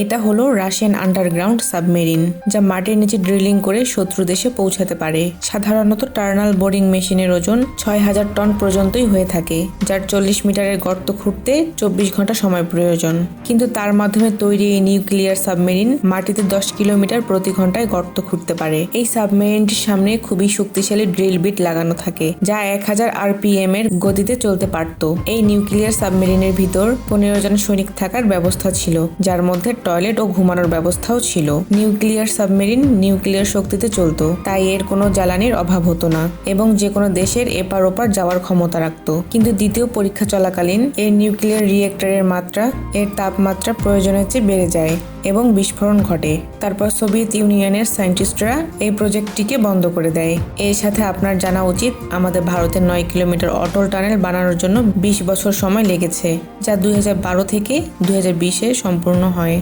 এটা হলো Russian underground submarine, যা মাটির নিচে ড্রিলিং করে শত্রু দেশে পৌঁছাতে পারে। সাধারণত টার্নাল বোরিং মেশিনের ওজন ৬,০০০ টন পর্যন্তই হয়ে থাকে, যার ৪০ মিটারের গর্ত খুঁড়তে ২৪ ঘন্টা সময় প্রয়োজন। কিন্তু তার মাধ্যমে তৈরি এই নিউক্লিয়ার সাবমেরিন মাটিতে ১০ কিলোমিটার প্রতি ঘন্টায় গর্ত খুঁড়তে পারে। এই সাবমেরিনটির সামনে খুবই শক্তিশালী ড্রিল বিট লাগানো থাকে, যা ১,০০০ RPM এর গতিতে চলতে পারত। এই নিউক্লিয়ার সাবমেরিনের ভিতর ১৫ জন সৈনিক থাকার ব্যবস্থা ছিল, যার মধ্যে টয়লেট ও ঘুমানোর ব্যবস্থাও ছিল। নিউক্লিয়ার সাবমেরিন নিউক্লিয়ার শক্তিতে চলতো, তাই এর কোনো জ্বালানির অভাব হতো না এবং যে কোনো দেশের এপার ওপার যাওয়ার ক্ষমতা রাখত। কিন্তু দ্বিতীয় পরীক্ষা চলাকালীন এর নিউক্লিয়ার রিয়েক্টরের মাত্রা এর তাপমাত্রা প্রয়োজনের চেয়ে বেড়ে যায় এবং বিস্ফোরণ ঘটে। তারপর সোভিয়েত ইউনিয়নের সায়েন্টিস্টরা এই প্রজেক্টটিকে বন্ধ করে দেয়। এর সাথে আপনার জানা উচিত আমাদের ভারতের ৯ কিলোমিটার অটল টানেল বানানোর জন্য ২০ বছর সময় লেগেছে, যা ২০১২ থেকে ২০২০-এ সম্পূর্ণ হয়।